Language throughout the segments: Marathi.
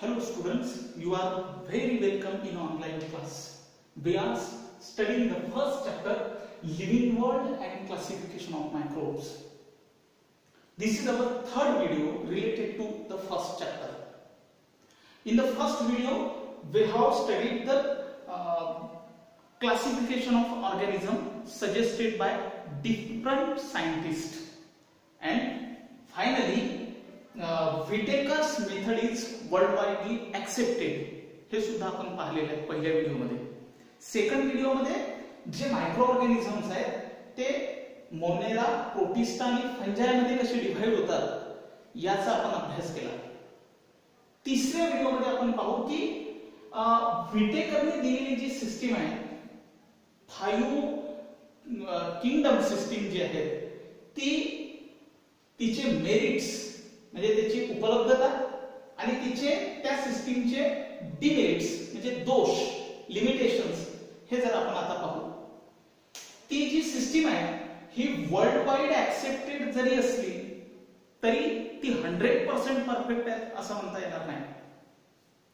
Hello students, you are very welcome in online class. We are studying the first chapter, Living World and Classification of Microbes. This is our third video related to the first chapter. In the first video, we have studied the classification of organisms suggested by different scientists, and finally Whittaker's method is worldwide accepted. हे सुद्धा आपण पाहिलेले आहे पहिल्या व्हिडिओमध्ये. सेकंड व्हिडिओमध्ये जे मायक्रो ऑर्गॅनिझम्स आहेत ते मोनेरा, प्रोटिस्टा आणि फंजाई मध्ये कसे डिव्हाइड होतात याचा आपण अभ्यास केला. तिसऱ्या व्हिडिओमध्ये आपण पाहू की व्हिटेकरने दिलेली जी सिस्टीम आहे, 5 किंगडम सिस्टीम जी आहे तिचे मेरिट्स म्हणजे त्याची उपलब्धता आणि तिचे त्या सिस्टीमचे डिमेरिट्स म्हणजे दोष, लिमिटेशन्स हे जर आपण आता पाहू. ती जी सिस्टीम आहे ही वर्ल्ड वाईड ऍक्सेप्टेड जरी असली तरी ती 100% परफेक्ट आहे असं म्हणता येणार नाही.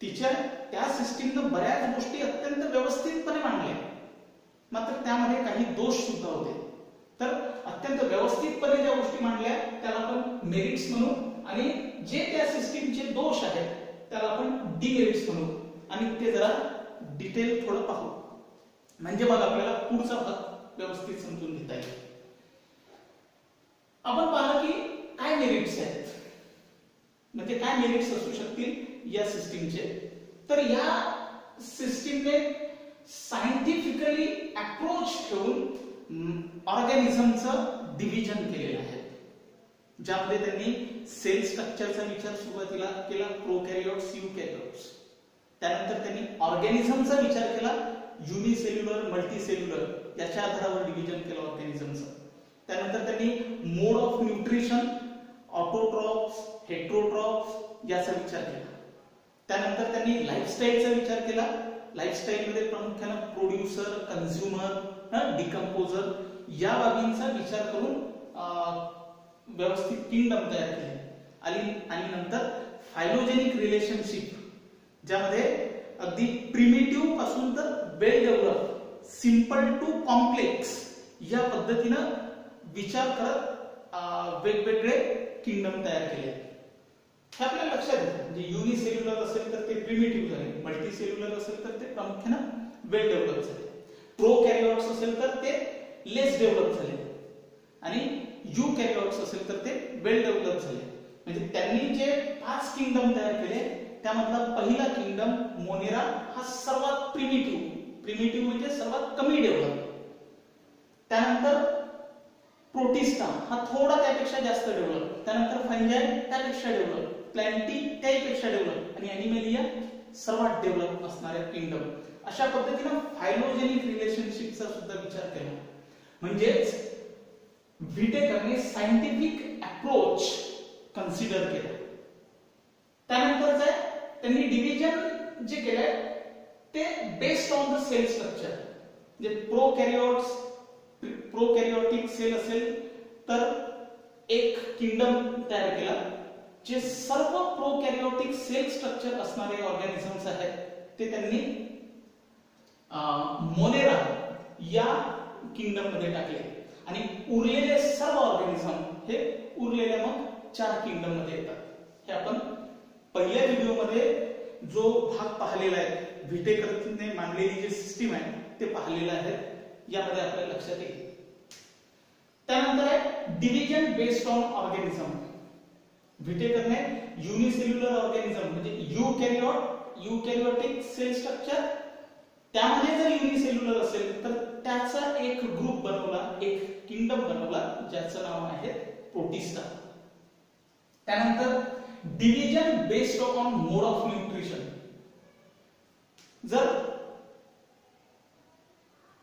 तिच्या त्या सिस्टीमने बऱ्याच गोष्टी अत्यंत व्यवस्थितपणे मांडल्या, मात्र त्यामध्ये काही दोष सुद्धा होते. तर अत्यंत व्यवस्थितपणे ज्या गोष्टी मांडल्या त्याला आपण मेरिट्स म्हणू, आणि जे त्या सिस्टीमचे दोष आहेत त्याला आपण डिमेरिट्स म्हणू. आणि ते जरा डिटेल थोडं पाहू, म्हणजे मग आपल्याला पुढचा भाग व्यवस्थित समजून घेता येईल. आपण पाहिलं की काय मेरिट्स आहेत, म्हणजे काय मेरिट्स असू शकतील या सिस्टीमचे. तर या सिस्टीमने सायंटिफिकली अप्रोच ठेवून ऑर्गॅनिझमचं डिव्हिजन केलेलं आहे, ज्यामध्ये त्यांनी सेल स्ट्रक्चरचा विचार सुरुवातीला केला, प्रोकॅरियोट्स, युकॅरियोट्स. त्यानंतर त्यांनी ऑर्गॅनिझमचा विचार केला, युनिसेल्युलर, मल्टीसेल्युलर याच्या आधारावर डिव्हिजन केलं ऑर्गॅनिझमचं. त्यानंतर त्यांनी मोड ऑफ न्यूट्रिशन, ऑटोट्रॉप्स, हेट्रोट्रॉप्स याचा विचार केला. त्यानंतर त्यांनी लाईफस्टाईलचा विचार केला. लाईफस्टाईल मध्ये प्रामुख्याने प्रोड्युसर, कंझ्युमर, डिकम्पोजर या बाबींचा विचार करून व्यवस्थित किंगडम तयार केले. आणि नंतर फायलोजेनिक रिलेशनशिप, ज्यामध्ये अगदी प्रिमिटिव्ह पासून तर वेल डेव्हलप, सिंपल टू कॉम्प्लेक्स या पद्धतीनं विचार करत वेगवेगळे किंगडम तयार केले. हे आपल्याला लक्षात येतं. म्हणजे युनिसेल्युलर असेल तर ते प्रिमिटिव्ह झाले, मल्टीसेल्युलर असेल तर ते प्रामुख्याने वेल डेव्हलप झाले, प्रोकॅरियोट्स असेल तर ते लेस डेव्हलप झाले, आणि युकॅरियोट्स असेल तर ते वेल डेव्हलप झाले. म्हणजे त्यांनी जे 5 किंगडम तयार केले त्यामधला पहिला किंगडम मोनेरा हा सर्वात प्रिमिटिव्ह म्हणजे सर्वात कमी डेव्हलप. त्यानंतर प्रोटिस्टा हा थोडा त्यापेक्षा जास्त डेव्हलप, त्यानंतर फंजाई त्यापेक्षा डेव्हलप, प्लॅन्टी त्यापेक्षा डेव्हलप, आणि ॲनिमेलिया सर्वात डेव्हलप असणाऱ्या किंगडम. अशा पद्धतीने फायलोजेनिक रिलेशनशिपचा सुद्धा विचार केला. म्हणजेच व्हिटेकरने सायंटिफिक अप्रोच कन्सिडर केला. त्यानंतर त्यांनी डिव्हिजन जे केलंय ते based on the cell structure. म्हणजे प्रोकॅरियोटिक सेल असेल तर एक किंगडम तयार केला. जे सर्व प्रोकॅरियोटिक सेल स्ट्रक्चर असणारे ऑर्गॅनिझम्स आहेत ते त्यांनी मोनेरा या किंगडम मध्ये टाकले, आणि उरलेले सर्व ऑर्गॅनिझम हे उरलेल्या मग 4 किंगडम मध्ये येतात. हे आपण पहिल्या व्हिडिओमध्ये जो भाग पाहिलेला आहे, व्हिटेकरने मांडलेली जी सिस्टीम आहे ते पाहिलेलं आहे, यामध्ये आपल्याला लक्षात येईल. त्यानंतर आहे डिव्हिजन बेस्ड ऑन ऑर्गॅनिझम. व्हिटेकरने युनिसेल्युलर ऑर्गॅनिझम म्हणजे युकॅरियोटिक सेल स्ट्रक्चर, त्यामध्ये जर युनिसेल्युलर असेल तर त्याचा एक ग्रुप बनवला, एक किंगडम बनवला, ज्याचं नाव आहे प्रोटिस्टा. त्यानंतर division based on mode of nutrition. जर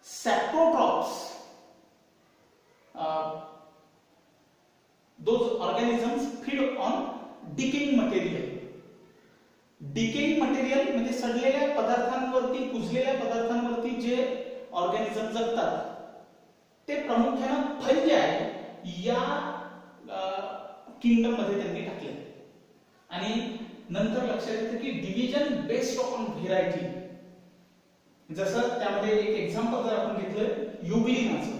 सॅप्रोट्रॉप्स, those organisms feed on decaying material. Decaying material म्हणजे सडलेल्या पदार्थांवरती, कुजलेल्या पदार्थांवरती जे ऑर्गॅनिझम जगतात ते प्रामुख्याने फंजाई या किंगडम मध्ये त्यांनी टाकले. आणि नंतर लक्षात येतं की डिव्हिजन बेस्ड ऑन व्हेरायटी. जसं त्यामध्ये एक एक्झाम्पल जर आपण घेतलं युग्लिनाचं.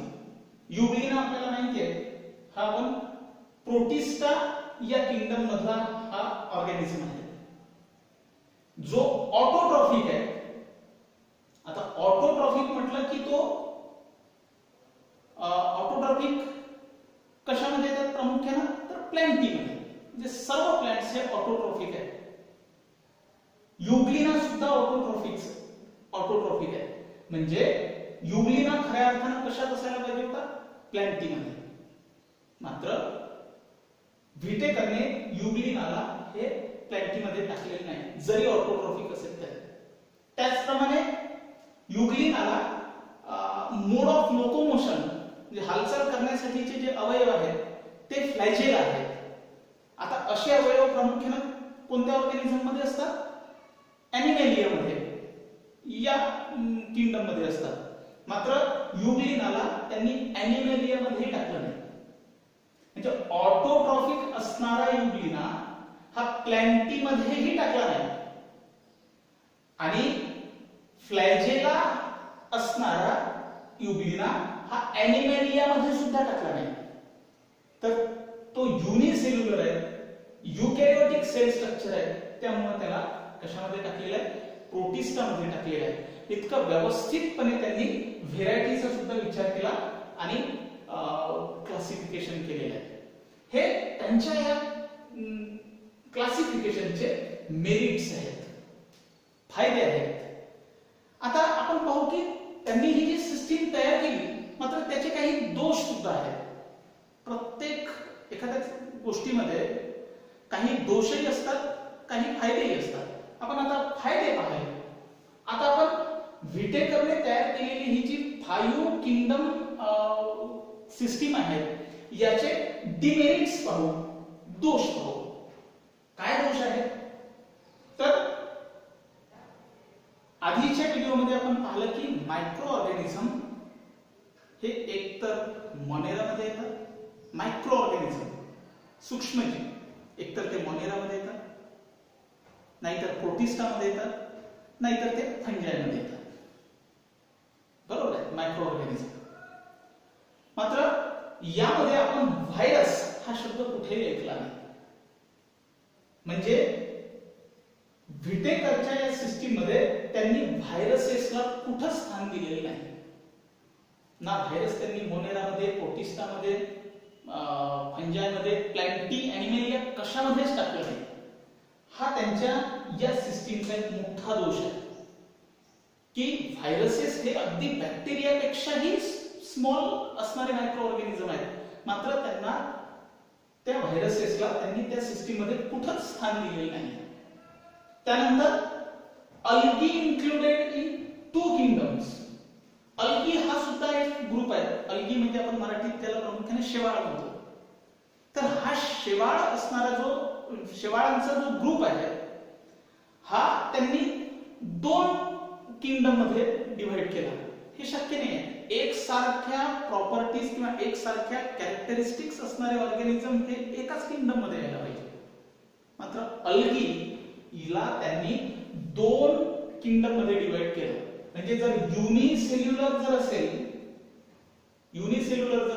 युग्लिना आपल्याला माहिती आहे हा आपण प्रोटिस्टा या किंगडम मधला हा ऑर्गॅनिझम आहे जो ऑटोट्रॉफिक आहे. आता ऑटोट्रॉफिक म्हटलं की तो ऑटोट्रॉफिक कशामध्ये येतात प्रामुख्याने तर प्लॅन्टीमध्ये, म्हणजे सर्व प्लॅन्ट्स हे ऑटोट्रॉफिक आहेत. युग्लिना सुद्धा ऑटोट्रॉफिक आहे. म्हणजे युग्लिना खऱ्या अर्थाने कशात असायला पाहिजे होता प्लॅन्टीमध्ये. मात्र व्हिटेकरने युग्लिनाला हे प्लॅन्टीमध्ये टाकलेले नाही जरी ऑटोट्रॉफिक असेल तरी. त्याचप्रमाणे युग्लिनाला मोड ऑफ लोकोमोशन म्हणजे हालचाल करण्यासाठीचे जे अवयव आहेत ते फ्लॅजेला आहेत. आता असे अवयव प्रामुख्याने कोणत्या ऑर्गॅनिझम मध्ये असतात ॲनिमॅलिया मध्ये या किंगडम मध्ये असतात. मात्र युग्लिनाला त्यांनी ॲनिमॅलिया मध्ये टाकलं नाही. म्हणजे ऑटोट्रॉफिक असणारा युग्लिना हा प्लॅन्टी मध्येही टाकला नाही आणि फ्लॅजेला असणारा युग्लिना हा ॲनिमॅलिया मध्ये सुद्धा टाकला नाही. तर तो युनिसेल्युलर आहे, युकॅरियोटिक सेल स्ट्रक्चर आहे, त्यामुळे त्याला कशामध्ये टाकलेलं आहे प्रोटिस्टा मध्ये टाकलेलं आहे. इतकं व्यवस्थितपणे त्यांनी व्हेरायटीचा सुद्धा विचार केला आणि क्लासिफिकेशन केलेलं आहे. हे त्यांच्या या क्लासिफिकेशनचे मेरिट्स आहेत, फायदे आहेत. आता आपण पाहू की त्यांनी ही जी सिस्टीम तयार केली मात्र त्याचे काही दोष सुद्धा आहेत. प्रत्येक एखाद्या गोष्टीमध्ये काही दोषही असतात काही फायदेही असतात. आपण आता फायदे पाहिले. आता आपण व्हिटेकरने तयार केलेली ही जी 5 किंगडम सिस्टीम आहे याचे डिमेरिट्स पाहू, दोष पाहू. काय दोष आहेत तर आधीच्या व्हिडिओमध्ये आपण पाहिलं की मायक्रो ऑर्गॅनिझम हे एकतर मोनेरामध्ये येतात, मायक्रो ऑर्गॅनिझम सूक्ष्मजीव एकतर ते मोनेरामध्ये येतात, नाहीतर प्रोटिस्टामध्ये येतात, नाहीतर ते फंजायमध्ये येतात. बरोबर आहे मायक्रो ऑर्गॅनिझम. मात्र यामध्ये आपण व्हायरस हा शब्द कुठेही ऐकला नाही. म्हणजे व्हिटेकरच्या या सिस्टीम मध्ये त्यांनी व्हायरसेसला कुठं स्थान दिलेलं नाही. ना व्हायरस त्यांनी मोनेरामध्ये, प्रोटिस्टामध्ये, फंजायमध्ये, प्लॅन्टी, ॲनिमॅलिया कशामध्येच टाकलं नाही. हा त्यांच्या या सिस्टीमचा एक मोठा दोष आहे की व्हायरसेस हे अगदी बॅक्टेरियापेक्षाही स्मॉल असणारे मायक्रो ऑर्गॅनिझम आहेत. मात्र त्यांना त्या व्हायरसेसला त्यांनी त्या सिस्टीम मध्ये कुठंच स्थान दिलेलं नाही. त्यानंतर algae included in 2 kingdoms. Algae हा सुद्धा एक ग्रुप आहे. अल्गी म्हणजे आपण मराठीत त्याला प्रामुख्याने शेवाळ म्हणतो. तर हा शेवाळ असणारा शेवाळांचा जो ग्रुप आहे हा त्यांनी 2 किंगडम मध्ये डिवाइड केला. हे शक्य नाही आहे. एकसारख्या प्रॉपर्टीज किंवा एकसारख्या कॅरेक्टरिस्टिक्स असणारे ऑर्गॅनिझम हे एकाच किंगडम मध्ये यायला पाहिजे. मात्र अल्गी हिला त्यांनी 2 किंगडम मध्ये डिवाइड केलं. म्हणजे जर युनिसेल्युलर जर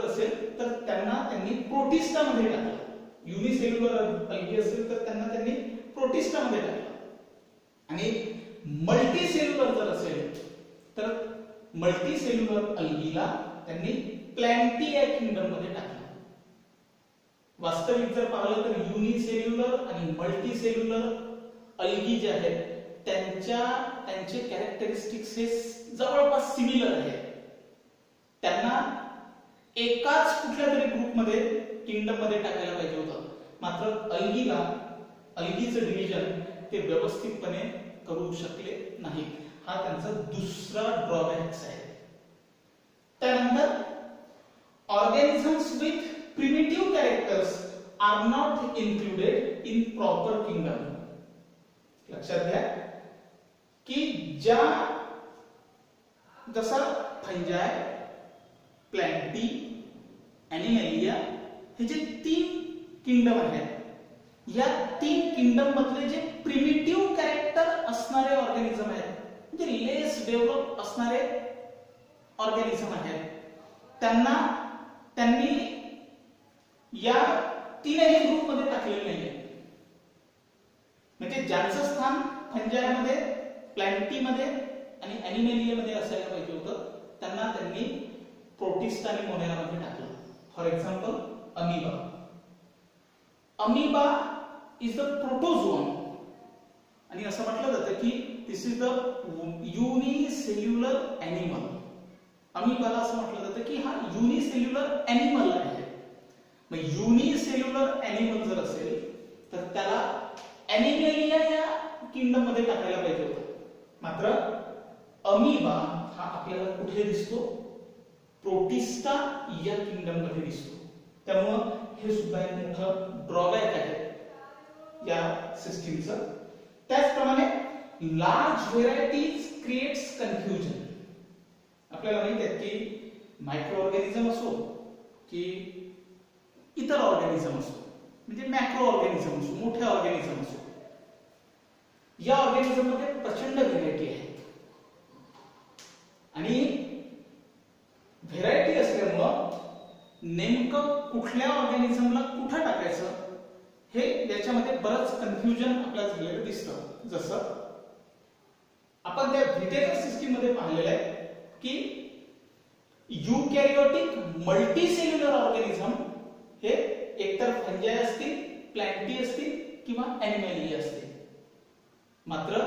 असेल तर त्यांनी प्रोटिस्टा मध्ये टाकलं. युनिसेल्युलर अल्गी असेल तर त्यांनी प्रोटिस्टा मध्ये टाकलं. आणि मल्टीसेल्युलर जर असेल तर मल्टीसेल्युलर अल्गीला त्यांनी प्लॅन्टी या किंगडम मध्ये टाकलं. वास्तविक जर पाहिलं तर युनिसेल्युलर आणि मल्टीसेल्युलर अल्गी जे आहेत त्यांचे कॅरेक्टरिस्टिक्स हे जवळपास सिमिलर आहेत. त्यांना एकाच कुठल्या तरी ग्रुपमध्ये किंगडम मध्ये टाकायला पाहिजे होतं. मात्र अल्गीचं डिव्हिजन ते व्यवस्थितपणे करू शकले नाही. हा त्यांचा दुसरा ड्रॉबॅक्स आहे. त्यानंतर organisms with primitive characters are not included in proper kingdom. लक्षात घ्या की जसा फंजाय, प्लॅन्टी, ॲनिमॅलिया हे जे 3 किंगडम आहेत या 3 किंगडम मधले जे प्रिमिटिव्ह कॅरेक्टर असणारे ऑर्गॅनिझम आहेत, म्हणजे लेस डेव्हलप असणारे ऑर्गॅनिझम आहेत, त्यांनी या 3ही ग्रुप मध्ये टाकलेले नाहीये. म्हणजे ज्यांचं स्थान फंजाय मध्ये, प्लॅन्टी मध्ये आणि ॲनिमेलिया मध्ये असायला पाहिजे होतं, त्यांनी प्रोटिस्टा आणि मोनेरा मध्ये टाकलं. For example amoeba. Amoeba is the protozoan आणि असं म्हटलं जातं की this is the unicellular animal. अमीबाला असं म्हटलं जातं की हा युनिसेल्युलर ॲनिमल आहे. मग युनिसेल्युलर ॲनिमल जर असेल तर त्याला ॲनिमेलिया या किंगडम मध्ये टाकायला पाहिजे होतं. मात्र अमीबा हा आपल्याला कुठे दिसतो? प्रोटिस्टा या किंगडम मध्ये दिसतो. त्यामुळं हे सुद्धा एक मोठं ड्रॉबॅक आहे या सिस्टीमचं. त्याचप्रमाणे लार्ज व्हेरायटीज क्रिएट्स कन्फ्युजन. आपल्याला माहिती आहे की मायक्रो ऑर्गॅनिझम असो की इतर ऑर्गॅनिझम असो, म्हणजे मॅक्रो ऑर्गॅनिझम असो, मोठे ऑर्गॅनिझम असो, या ऑर्गॅनिझम मध्ये प्रचंड व्हेरायटी आहेत आणि व्हेरायटी असल्यामुळं नेमकं कुठल्या ऑर्गॅनिझमला कुठं टाकायचं हे याच्यामध्ये बरंच कन्फ्युजन आपल्याला झालेलं दिसतं. जसं आपण त्या व्हिटेरस सिस्टीम मध्ये पाहिलेलं आहे की युकॅरियोटिक मल्टीसेल्युलर ऑर्गॅनिझम हे एकतर फंजाय असतील, प्लॅन्टी असतील किंवा ॲनिमेलिया असतील. मात्र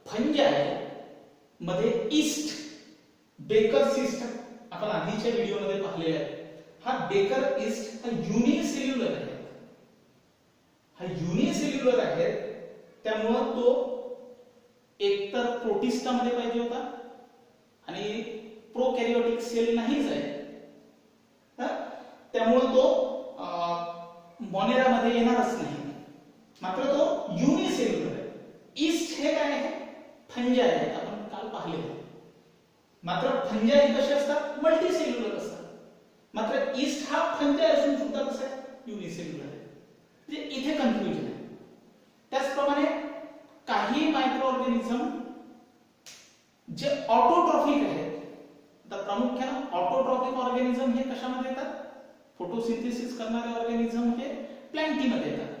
फंजाय मध्ये ईस्ट बेकर सिस्टम आपण आधीच्या व्हिडिओमध्ये पाहिलेला आहे. हा बेकर ईस्ट हा युनिसेल्युलर आहे. हा युनिसेल्युलर आहे, त्यामुळं तो एकतर प्रोटिस्टा मध्ये पाहिजे होता आणि प्रोकॅरियोटिक सेल नाहीच आहे, त्यामुळं तो मोनेरा मध्ये येणारच नाही. मात्र तो युनिसेल्युलर आहे. ईस्ट हे काय आहे? फंजाय आहे, आपण काल पाहिले. मात्र फंजाय कसे असतात? मल्टीसेल्युलर असतात. मात्र ईस्ट हा फंजाय असून सुद्धा कसं आहे? युनिसेल्युलर आहे. म्हणजे इथे कन्फ्युजन आहे. त्याचप्रमाणे काही मायक्रो ऑर्गॅनिझम जे ऑटोट्रॉफिक आहेत, तर प्रामुख्याने ऑटोट्रॉफिक ऑर्गॅनिझम हे कशामध्ये येतात? फोटोसिंथेसिस करणारे ऑर्गॅनिझम हे प्लॅन्टी मध्ये येतात.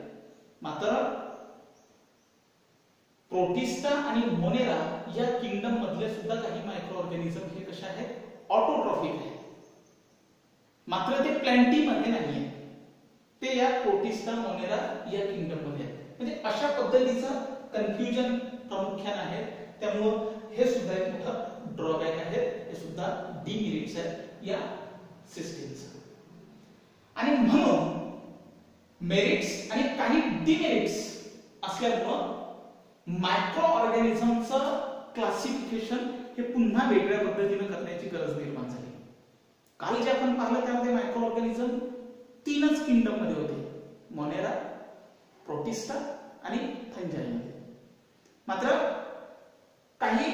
मात्र प्रोटिस्टा आणि मोनेरा या किंगडम मधले सुद्धा काही मायक्रो ऑर्गॅनिझम हे कशा आहेत? ऑटोट्रॉफिक आहेत. मात्र ते प्लॅन्टी मध्ये नाहीये, ते या प्रोटिस्टा मोनेरा या किंगडम मध्ये आहेत. म्हणजे अशा पद्धतीचं कन्फ्युजन प्रामुख्याने आहे. त्यामुळं हे सुद्धा एक मोठं ड्रॉबॅक आहे. हे सुद्धा डिमेरिट्स आहेत या सिस्टीमचं. आणि म्हणून मेरिट्स आणि काही डिमेरिट्स असल्यामुळं मायक्रो ऑर्गॅनिझमचं क्लासिफिकेशन हे पुन्हा वेगळ्या पद्धतीने करण्याची गरज निर्माण झाली. काल जे आपण पाहिलं त्यामध्ये मायक्रो ऑर्गॅनिझम 3च किंगडम मध्ये होते, मोनेरा, प्रोटिस्टा आणि फंजाय मध्ये. मात्र काही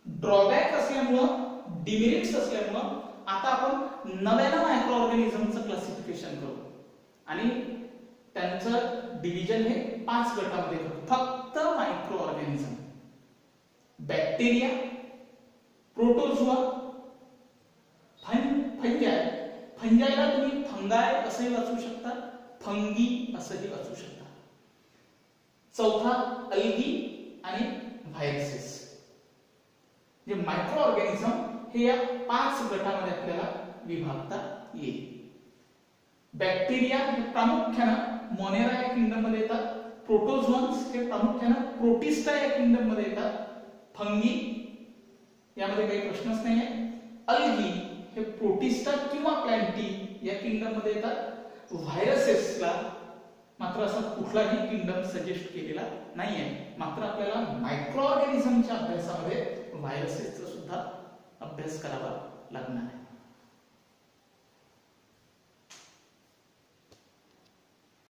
ड्रॉबॅक असल्यामुळं, डिमेरिट्स असल्यामुळं आता आपण नव्यानं मायक्रो ऑर्गॅनिझमचं क्लासिफिकेशन करू आणि त्यांचं डिव्हिजन हे 5 गटामध्ये करू. फक्त micro organism: bacteria, protozoa, fungi. फंजायला तुम्ही फंगाय असेही वाचू शकता, फंगी असंही वाचू शकता. चौथा अल्गी आणि व्हायरसेस. म्हणजे मायक्रो ऑर्गॅनिझम हे या 5 गटामध्ये आपल्याला विभागता येईल. बॅक्टेरिया हे प्रामुख्याने मोनेरा या किंगडम मध्ये येतात. प्रोटोझोन्स हे प्रामुख्याने प्रोटिस्टा या किंगडम मध्ये येतात. फंगी यामध्ये काही प्रश्नच नाहीये. अल्गी हे प्रोटिस्टा किंवा प्लॅन्टी या किंगडम मध्ये येतात. व्हायरसेसला मात्र असा कुठलाही किंगडम सजेस्ट केलेला नाहीये. मात्र आपल्याला मायक्रो ऑर्गॅनिझमच्या अभ्यासामध्ये व्हायरसेसचा सुद्धा अभ्यास करावा लागणार आहे.